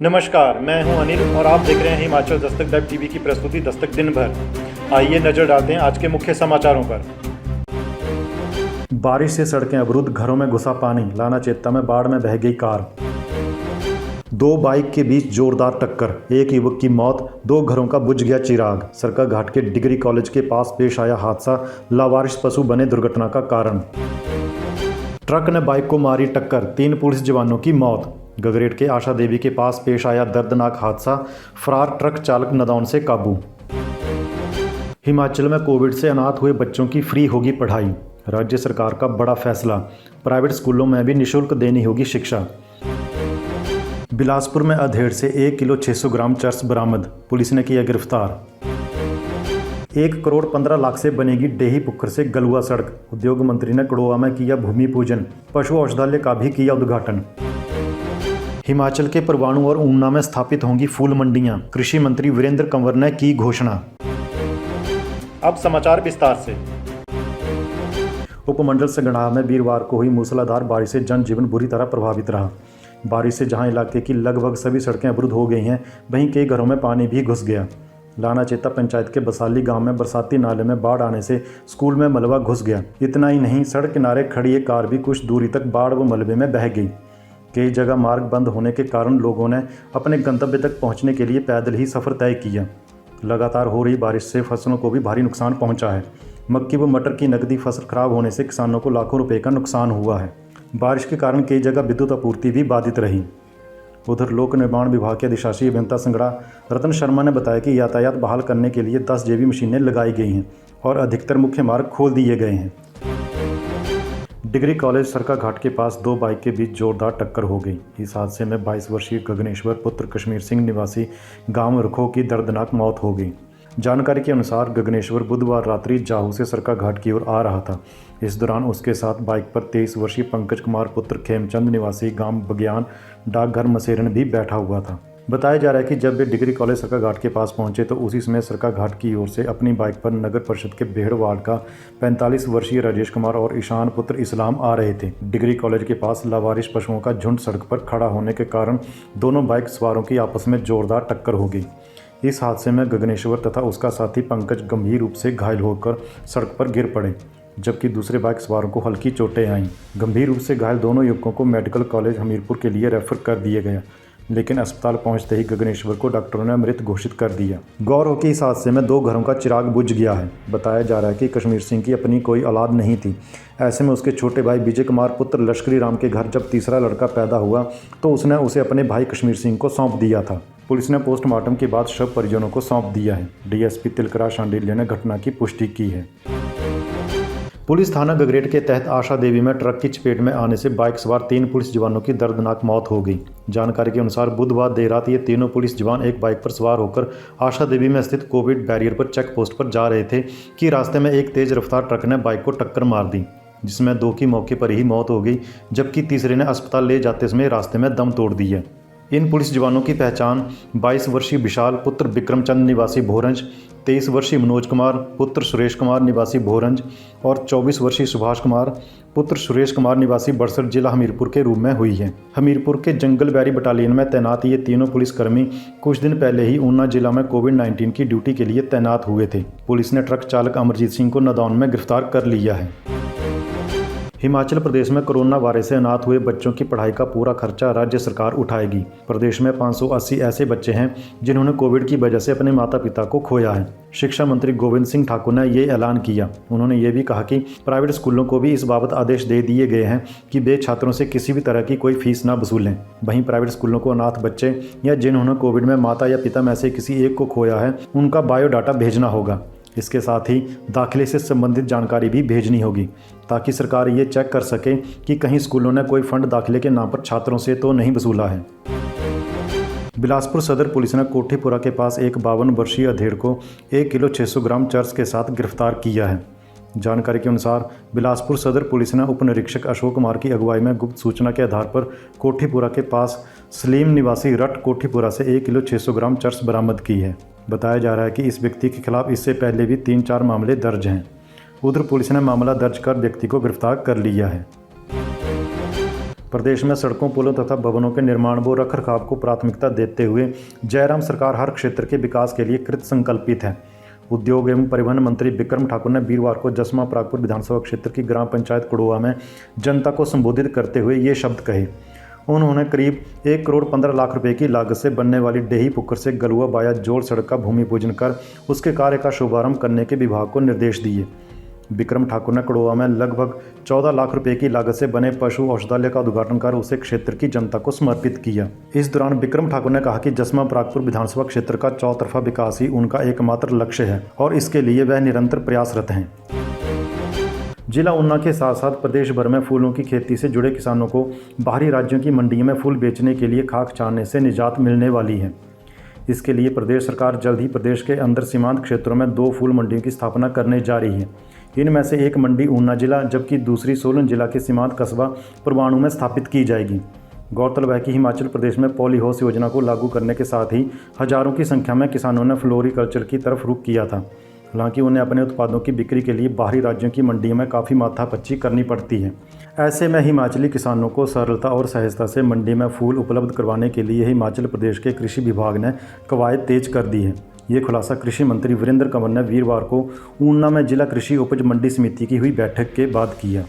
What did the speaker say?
नमस्कार, मैं हूं अनिल और आप देख रहे हैं हिमाचल दस्तक वेब टीवी की प्रस्तुति दस्तक दिन भर। आइए नजर डालते हैं आज के मुख्य समाचारों पर। बारिश से सड़कें अवरुद्ध, घरों में घुसा पानी, लाना चेत्ता में बाढ़ में बह गई कार। 2 बाइक के बीच जोरदार टक्कर, एक युवक की मौत, 2 घरों का बुझ गया चिराग। सरकाघाट के डिग्री कॉलेज के पास पेश आया हादसा, लावारिस पशु बने दुर्घटना का कारण। ट्रक ने बाइक को मारी टक्कर, 3 पुलिस जवानों की मौत। गगरेट के आशा देवी के पास पेश आया दर्दनाक हादसा, फरार ट्रक चालक नदौन से काबू। हिमाचल में कोविड से अनाथ हुए बच्चों की फ्री होगी पढ़ाई, राज्य सरकार का बड़ा फैसला। प्राइवेट स्कूलों में भी निःशुल्क देनी होगी शिक्षा। बिलासपुर में अधेड़ से 1 किलो 600 ग्राम चर्स बरामद, पुलिस ने किया गिरफ्तार। 1 करोड़ 15 लाख से बनेगी डेही पुखर से गलुआ सड़क, उद्योग मंत्री ने कड़ोआ में किया भूमि पूजन, पशु औषधालय का भी किया उद्घाटन। हिमाचल के परवाणु और ऊना में स्थापित होंगी फूल मंडियां, कृषि मंत्री वीरेंद्र कंवर ने की घोषणा। अब समाचार विस्तार से। उपमंडल संगड़ाह में वीरवार को हुई मूसलाधार बारिश से जनजीवन बुरी तरह प्रभावित रहा। बारिश से जहां इलाके की लगभग सभी सड़कें अवरुद्ध हो गई हैं, वहीं कई घरों में पानी भी घुस गया। लाना चेता पंचायत के बसाली गांव में बरसाती नाले में बाढ़ आने से स्कूल में मलबा घुस गया। इतना ही नहीं, सड़क किनारे खड़ी एक कार भी कुछ दूरी तक बाढ़ व मलबे में बह गई। कई जगह मार्ग बंद होने के कारण लोगों ने अपने गंतव्य तक पहुंचने के लिए पैदल ही सफ़र तय किया। लगातार हो रही बारिश से फसलों को भी भारी नुकसान पहुंचा है। मक्की व मटर की नकदी फसल खराब होने से किसानों को लाखों रुपए का नुकसान हुआ है। बारिश के कारण कई जगह विद्युत आपूर्ति भी बाधित रही। उधर लोक निर्माण विभाग के अधिशासी अभियंता संगड़ा रतन शर्मा ने बताया कि यातायात बहाल करने के लिए 10 जेबी मशीनें लगाई गई हैं और अधिकतर मुख्य मार्ग खोल दिए गए हैं। डिग्री कॉलेज सरकाघाट के पास 2 बाइक के बीच जोरदार टक्कर हो गई। इस हादसे में 22 वर्षीय गगनेश्वर पुत्र कश्मीर सिंह निवासी गांव रुखो की दर्दनाक मौत हो गई। जानकारी के अनुसार गगनेश्वर बुधवार रात्रि जाहू से सरकाघाट की ओर आ रहा था। इस दौरान उसके साथ बाइक पर 23 वर्षीय पंकज कुमार पुत्र खेमचंद निवासी गांव बग्यान डाकघर मसेरन भी बैठा हुआ था। बताया जा रहा है कि जब वे डिग्री कॉलेज सरकाघाट के पास पहुंचे तो उसी समय सरकाघाट की ओर से अपनी बाइक पर नगर परिषद के बेहड़ वार्ड का 45 वर्षीय राजेश कुमार और ईशान पुत्र इस्लाम आ रहे थे। डिग्री कॉलेज के पास लावारिस पशुओं का झुंड सड़क पर खड़ा होने के कारण दोनों बाइक सवारों की आपस में जोरदार टक्कर हो गई। इस हादसे में गगनेश्वर तथा उसका साथी पंकज गंभीर रूप से घायल होकर सड़क पर गिर पड़े, जबकि दूसरे बाइक सवारों को हल्की चोटें आईं। गंभीर रूप से घायल दोनों युवकों को मेडिकल कॉलेज हमीरपुर के लिए रेफर कर दिया गया, लेकिन अस्पताल पहुंचते ही गगनेश्वर को डॉक्टरों ने मृत घोषित कर दिया। गौर हो कि इस हादसे में 2 घरों का चिराग बुझ गया है। बताया जा रहा है कि कश्मीर सिंह की अपनी कोई औलाद नहीं थी। ऐसे में उसके छोटे भाई विजय कुमार पुत्र लश्करी राम के घर जब तीसरा लड़का पैदा हुआ तो उसने उसे अपने भाई कश्मीर सिंह को सौंप दिया था। पुलिस ने पोस्टमार्टम के बाद शव परिजनों को सौंप दिया है। डीएसपी तिलकराज शांडिल्य ने घटना की पुष्टि की है। पुलिस थाना गगरेट के तहत आशा देवी में ट्रक की चपेट में आने से बाइक सवार 3 पुलिस जवानों की दर्दनाक मौत हो गई। जानकारी के अनुसार बुधवार देर रात ये तीनों पुलिस जवान एक बाइक पर सवार होकर आशा देवी में स्थित कोविड बैरियर पर चेक पोस्ट पर जा रहे थे कि रास्ते में एक तेज रफ्तार ट्रक ने बाइक को टक्कर मार दी, जिसमें 2 की मौके पर ही मौत हो गई, जबकि तीसरे ने अस्पताल ले जाते समय रास्ते में दम तोड़ दिया। इन पुलिस जवानों की पहचान 22 वर्षीय विशाल पुत्र विक्रमचंद निवासी भोरंज, 23 वर्षीय मनोज कुमार पुत्र सुरेश कुमार निवासी भोरंज और 24 वर्षीय सुभाष कुमार पुत्र सुरेश कुमार निवासी बड़सर जिला हमीरपुर के रूप में हुई है। हमीरपुर के जंगल बैरी बटालियन में तैनात ये तीनों पुलिसकर्मी कुछ दिन पहले ही ऊना जिला में कोविड-19 की ड्यूटी के लिए तैनात हुए थे। पुलिस ने ट्रक चालक अमरजीत सिंह को नदौन में गिरफ्तार कर लिया है। हिमाचल प्रदेश में कोरोना वायरस से अनाथ हुए बच्चों की पढ़ाई का पूरा खर्चा राज्य सरकार उठाएगी। प्रदेश में 580 ऐसे बच्चे हैं जिन्होंने कोविड की वजह से अपने माता पिता को खोया है। शिक्षा मंत्री गोविंद सिंह ठाकुर ने ये ऐलान किया। उन्होंने ये भी कहा कि प्राइवेट स्कूलों को भी इस बाबत आदेश दे दिए गए हैं कि वे छात्रों से किसी भी तरह की कोई फीस न वसूलें। वहीं प्राइवेट स्कूलों को अनाथ बच्चे या जिन्होंने कोविड में माता या पिता में से किसी एक को खोया है उनका बायोडाटा भेजना होगा। इसके साथ ही दाखिले से संबंधित जानकारी भी भेजनी होगी ताकि सरकार ये चेक कर सके कि कहीं स्कूलों ने कोई फंड दाखिले के नाम पर छात्रों से तो नहीं वसूला है। बिलासपुर सदर पुलिस ने कोठीपुरा के पास एक 52 वर्षीय अधेड़ को 1 किलो 600 ग्राम चर्स के साथ गिरफ्तार किया है। जानकारी के अनुसार बिलासपुर सदर पुलिस ने उप निरीक्षक अशोक कुमार की अगुवाई में गुप्त सूचना के आधार पर कोठीपुरा के पास सलीम निवासी रट कोठीपुरा से 1 किलो 600 ग्राम चर्स बरामद की है। बताया जा रहा है कि इस व्यक्ति के खिलाफ इससे पहले भी 3-4 मामले दर्ज हैं। उधर पुलिस ने मामला दर्ज कर व्यक्ति को गिरफ्तार कर लिया है। प्रदेश में सड़कों, पुलों तथा भवनों के निर्माण व रखरखाव को प्राथमिकता देते हुए जयराम सरकार हर क्षेत्र के विकास के लिए कृत संकल्पित है। उद्योग एवं परिवहन मंत्री बिक्रम ठाकुर ने वीरवार को जसमा परागपुर विधानसभा क्षेत्र की ग्राम पंचायत कुड़ुआ में जनता को संबोधित करते हुए ये शब्द कहे। उन्होंने करीब 1 करोड़ 15 लाख रुपए की लागत से बनने वाली डेही पुक्कर से गलुआ बाया जोड़ सड़क का भूमि पूजन कर उसके कार्य का शुभारंभ करने के विभाग को निर्देश दिए। बिक्रम ठाकुर ने कुड़ुआ में लगभग 14 लाख रुपए की लागत से बने पशु औषधालय का उद्घाटन कर उसे क्षेत्र की जनता को समर्पित किया। इस दौरान बिक्रम ठाकुर ने कहा कि जसमा परागपुर विधानसभा क्षेत्र का चौतरफा विकास ही उनका एकमात्र लक्ष्य है और इसके लिए वह निरंतर प्रयासरत हैं। जिला ऊना के साथ साथ प्रदेश भर में फूलों की खेती से जुड़े किसानों को बाहरी राज्यों की मंडियों में फूल बेचने के लिए खाक छानने से निजात मिलने वाली है। इसके लिए प्रदेश सरकार जल्द ही प्रदेश के अंदर सीमांत क्षेत्रों में 2 फूल मंडियों की स्थापना करने जा रही है। इनमें से एक मंडी ऊना जिला जबकि दूसरी सोलन जिला के सीमांत कस्बा परवाणु में स्थापित की जाएगी। गौरतलब है कि हिमाचल प्रदेश में पॉली हाउस योजना को लागू करने के साथ ही हजारों की संख्या में किसानों ने फ्लोरिकल्चर की तरफ रुख किया था। हालांकि उन्हें अपने उत्पादों की बिक्री के लिए बाहरी राज्यों की मंडियों में काफ़ी माथापच्ची करनी पड़ती है। ऐसे में हिमाचली किसानों को सरलता और सहजता से मंडी में फूल उपलब्ध करवाने के लिए हिमाचल प्रदेश के कृषि विभाग ने कवायद तेज कर दी है। ये खुलासा कृषि मंत्री वीरेंद्र कंवर ने वीरवार को ऊना में जिला कृषि उपज मंडी समिति की हुई बैठक के बाद किया।